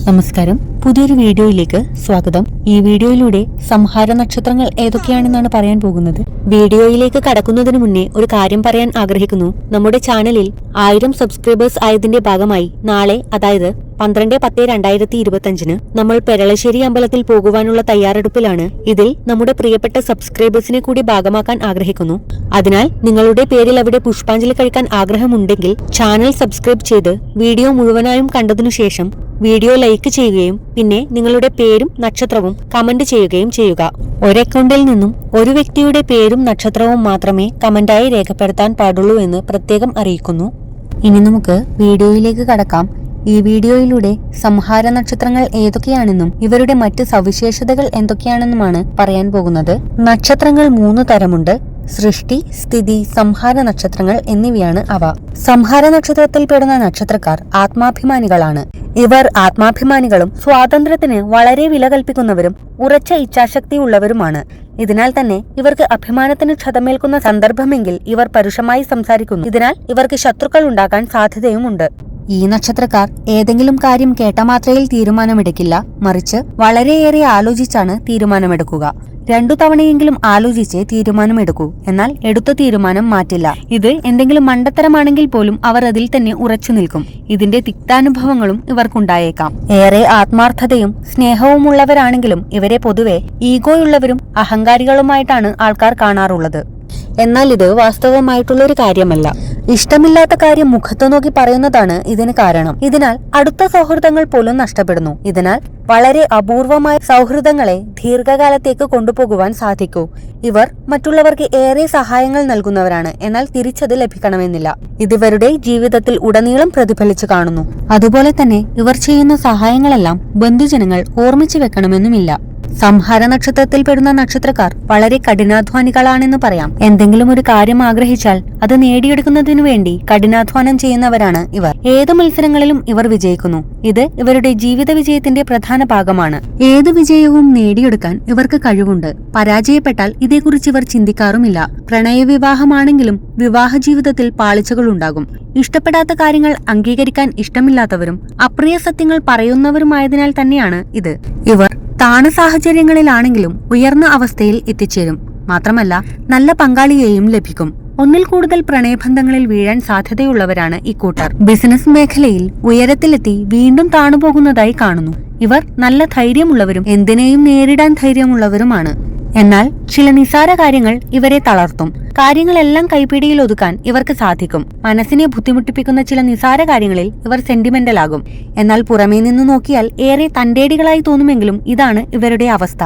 നമസ്കാരം, പുതിയൊരു വീഡിയോയിലേക്ക് സ്വാഗതം. ഈ വീഡിയോയിലൂടെ സംഹാര നക്ഷത്രങ്ങൾ ഏതൊക്കെയാണെന്നാണ് പറയാൻ പോകുന്നത്. വീഡിയോയിലേക്ക് കടക്കുന്നതിന് മുന്നേ ഒരു കാര്യം പറയാൻ ആഗ്രഹിക്കുന്നു. നമ്മുടെ ചാനലിൽ 1000 സബ്സ്ക്രൈബേഴ്സ് ആയതിന്റെ ഭാഗമായി നാളെ, അതായത് 12/10/2025 നമ്മൾ പെരളശ്ശേരി അമ്പലത്തിൽ പോകുവാനുള്ള തയ്യാറെടുപ്പിലാണ്. ഇതിൽ നമ്മുടെ പ്രിയപ്പെട്ട സബ്സ്ക്രൈബേഴ്സിനെ കൂടി ഭാഗമാക്കാൻ ആഗ്രഹിക്കുന്നു. അതിനാൽ നിങ്ങളുടെ പേരിൽ അവിടെ പുഷ്പാഞ്ജലി കഴിക്കാൻ ആഗ്രഹമുണ്ടെങ്കിൽ ചാനൽ സബ്സ്ക്രൈബ് ചെയ്ത് വീഡിയോ മുഴുവനായും കണ്ടതിനു ശേഷം വീഡിയോ ലൈക്ക് ചെയ്യുകയും പിന്നെ നിങ്ങളുടെ പേരും നക്ഷത്രവും കമന്റ് ചെയ്യുകയും ചെയ്യുക. ഒരു അക്കൗണ്ടിൽ നിന്നും ഒരു വ്യക്തിയുടെ പേരും നക്ഷത്രവും മാത്രമേ കമന്റായി രേഖപ്പെടുത്താൻ പാടുള്ളൂ എന്ന് പ്രത്യേകം അറിയിക്കുന്നു. ഇനി നമുക്ക് വീഡിയോയിലേക്ക് കടക്കാം. ഈ വീഡിയോയിലൂടെ സംഹാര നക്ഷത്രങ്ങൾ ഏതൊക്കെയാണെന്നും ഇവരുടെ മറ്റ് സവിശേഷതകൾ എന്തൊക്കെയാണെന്നുമാണ് പറയാൻ പോകുന്നത്. നക്ഷത്രങ്ങൾ 3 തരമുണ്ട്. സൃഷ്ടി, സ്ഥിതി, സംഹാര നക്ഷത്രങ്ങൾ എന്നിവയാണ് അവ. സംഹാര നക്ഷത്രത്തിൽ പെടുന്ന നക്ഷത്രക്കാർ ആത്മാഭിമാനികളാണ്. ഇവർ ആത്മാഭിമാനികളും സ്വാതന്ത്ര്യത്തിന് വളരെ വില കൽപ്പിക്കുന്നവരും ഉറച്ച ഇച്ഛാശക്തി ഉള്ളവരുമാണ്. ഇതിനാൽ തന്നെ ഇവർക്ക് അഭിമാനത്തിന് ക്ഷതമേൽക്കുന്ന സന്ദർഭമെങ്കിൽ ഇവർ പരുഷമായി സംസാരിക്കുന്നു. ഇതിനാൽ ഇവർക്ക് ശത്രുക്കൾ ഉണ്ടാകാൻ സാധ്യതയുമുണ്ട്. ഈ നക്ഷത്രക്കാർ ഏതെങ്കിലും കാര്യം കേട്ട മാത്രയിൽ തീരുമാനമെടുക്കില്ല, മറിച്ച് വളരെയേറെ ആലോചിച്ചാണ് തീരുമാനമെടുക്കുക. 2 തവണയെങ്കിലും ആലോചിച്ച് തീരുമാനമെടുക്കൂ. എന്നാൽ എടുത്ത തീരുമാനം മാറ്റില്ല. ഇത് എന്തെങ്കിലും മണ്ടത്തരമാണെങ്കിൽ പോലും അവർ അതിൽ തന്നെ ഉറച്ചു നിൽക്കും. ഇതിന്റെ തിക്താനുഭവങ്ങളും ഇവർക്കുണ്ടായേക്കാം. ഏറെ ആത്മാർത്ഥതയും സ്നേഹവുമുള്ളവരാണെങ്കിലും ഇവരെ പൊതുവെ ഈഗോയുള്ളവരും അഹങ്കാരികളുമായിട്ടാണ് ആൾക്കാർ കാണാറുള്ളത്. എന്നാൽ ഇത് വാസ്തവമായിട്ടുള്ള ഒരു കാര്യമല്ല. ഇഷ്ടമില്ലാത്ത കാര്യം മുഖത്ത് നോക്കി പറയുന്നതാണ് ഇതിന് കാരണം. ഇതിനാൽ അടുത്ത സൗഹൃദങ്ങൾ പോലും നഷ്ടപ്പെടുന്നു. ഇതിനാൽ വളരെ അപൂർവമായ സൗഹൃദങ്ങളെ ദീർഘകാലത്തേക്ക് കൊണ്ടുപോകുവാൻ സാധിക്കൂ. ഇവർ മറ്റുള്ളവർക്ക് ഏറെ സഹായങ്ങൾ നൽകുന്നവരാണ്. എന്നാൽ തിരിച്ചത് ലഭിക്കണമെന്നില്ല. ഇതിവരുടെ ജീവിതത്തിൽ ഉടനീളം പ്രതിഫലിച്ചു കാണുന്നു. അതുപോലെ തന്നെ ഇവർ ചെയ്യുന്ന സഹായങ്ങളെല്ലാം ബന്ധുജനങ്ങൾ ഓർമ്മിച്ചു വെക്കണമെന്നുമില്ല. സംഹാര നക്ഷത്രത്തിൽ പെടുന്ന നക്ഷത്രക്കാർ വളരെ കഠിനാധ്വാനികളാണെന്ന് പറയാം. എന്തെങ്കിലും ഒരു കാര്യം ആഗ്രഹിച്ചാൽ അത് നേടിയെടുക്കുന്നതിനു വേണ്ടി കഠിനാധ്വാനം ചെയ്യുന്നവരാണ് ഇവർ. ഏത് മത്സരങ്ങളിലും ഇവർ വിജയിക്കുന്നു. ഇത് ഇവരുടെ ജീവിത വിജയത്തിന്റെ പ്രധാന ഭാഗമാണ്. ഏത് വിജയവും നേടിയെടുക്കാൻ ഇവർക്ക് കഴിവുണ്ട്. പരാജയപ്പെട്ടാൽ ഇതേക്കുറിച്ച് ഇവർ ചിന്തിക്കാറുമില്ല. പ്രണയവിവാഹമാണെങ്കിലും വിവാഹ ജീവിതത്തിൽ പാളിച്ചകൾ ഉണ്ടാകും. ഇഷ്ടപ്പെടാത്ത കാര്യങ്ങൾ അംഗീകരിക്കാൻ ഇഷ്ടമില്ലാത്തവരും അപ്രിയ സത്യങ്ങൾ പറയുന്നവരുമായതിനാൽ തന്നെയാണ് ഇത്. ഇവർ താണ സാഹചര്യങ്ങളിലാണെങ്കിലും ഉയർന്ന അവസ്ഥയിൽ എത്തിച്ചേരും. മാത്രമല്ല നല്ല പങ്കാളിയെയും ലഭിക്കും. ഒന്നിൽ കൂടുതൽ പ്രണയബന്ധങ്ങളിൽ വീഴാൻ സാധ്യതയുള്ളവരാണ് ഇക്കൂട്ടർ. ബിസിനസ് മേഖലയിൽ ഉയരത്തിലെത്തി വീണ്ടും താണുപോകുന്നതായി കാണുന്നു. ഇവർ നല്ല ധൈര്യമുള്ളവരും എന്തിനേയും നേരിടാൻ ധൈര്യമുള്ളവരുമാണ്. എന്നാൽ ചില നിസാര കാര്യങ്ങൾ ഇവരെ തളർത്തും. കാര്യങ്ങളെല്ലാം കൈപ്പിടിയിൽ ഒതുക്കാൻ ഇവർക്ക് സാധിക്കും. മനസ്സിനെ ബുദ്ധിമുട്ടിപ്പിക്കുന്ന ചില നിസാര കാര്യങ്ങളിൽ ഇവർ സെന്റിമെന്റലാകും. എന്നാൽ പുറമേ നിന്ന് നോക്കിയാൽ ഏറെ തന്റേടികളായി തോന്നുമെങ്കിലും ഇതാണ് ഇവരുടെ അവസ്ഥ.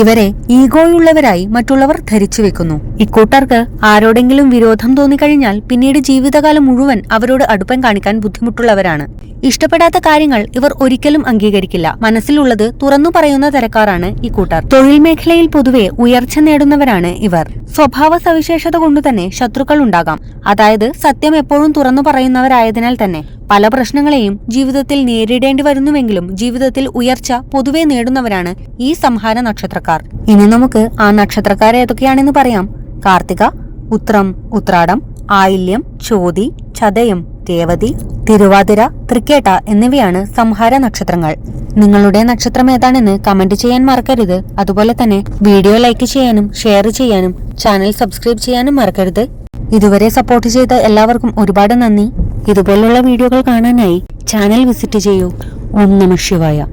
ഇവരെ ഈഗോയുള്ളവരായി മറ്റുള്ളവർ ധരിച്ചു വെക്കുന്നു. ഇക്കൂട്ടർക്ക് ആരോടെങ്കിലും വിരോധം തോന്നിക്കഴിഞ്ഞാൽ പിന്നീട് ജീവിതകാലം മുഴുവൻ അവരോട് അടുപ്പം കാണിക്കാൻ ബുദ്ധിമുട്ടുള്ളവരാണ്. ഇഷ്ടപ്പെടാത്ത കാര്യങ്ങൾ ഇവർ ഒരിക്കലും അംഗീകരിക്കില്ല. മനസ്സിലുള്ളത് തുറന്നു പറയുന്ന തരക്കാരാണ് ഇക്കൂട്ടർ. തൊഴിൽ മേഖലയിൽ പൊതുവെ ഉയർച്ച നേടുന്നവരാണ് ഇവർ. സ്വഭാവ സവിശേഷത കൊണ്ടുതന്നെ ശത്രുക്കൾ ഉണ്ടാകാം. അതായത് സത്യം എപ്പോഴും തുറന്നു പറയുന്നവരായതിനാൽ തന്നെ പല പ്രശ്നങ്ങളെയും ജീവിതത്തിൽ നേരിടേണ്ടി വരുന്നുവെങ്കിലും ജീവിതത്തിൽ ഉയർച്ച പൊതുവെ നേടുന്നവരാണ് ഈ സംഹാര നക്ഷത്രക്കാർ. ഇനി നമുക്ക് ആ നക്ഷത്രക്കാരെ ഏതൊക്കെയാണെന്ന് പറയാം. കാർത്തിക, ഉത്രം, ഉത്രാടം, ആയില്യം, ചോതി, ചതയം, രേവതി, തിരുവാതിര, തൃക്കേട്ട എന്നിവയാണ് സംഹാര നക്ഷത്രങ്ങൾ. നിങ്ങളുടെ നക്ഷത്രം ഏതാണെന്ന് കമന്റ് ചെയ്യാൻ മറക്കരുത്. അതുപോലെ തന്നെ വീഡിയോ ലൈക്ക് ചെയ്യാനും ഷെയർ ചെയ്യാനും ചാനൽ സബ്സ്ക്രൈബ് ചെയ്യാനും മറക്കരുത്. ഇതുവരെ സപ്പോർട്ട് ചെയ്ത എല്ലാവർക്കും ഒരുപാട് നന്ദി. ഇതുപോലുള്ള വീഡിയോകൾ കാണാനായി ചാനൽ വിസിറ്റ് ചെയ്യൂ. ഓം നമഃ ശിവായ.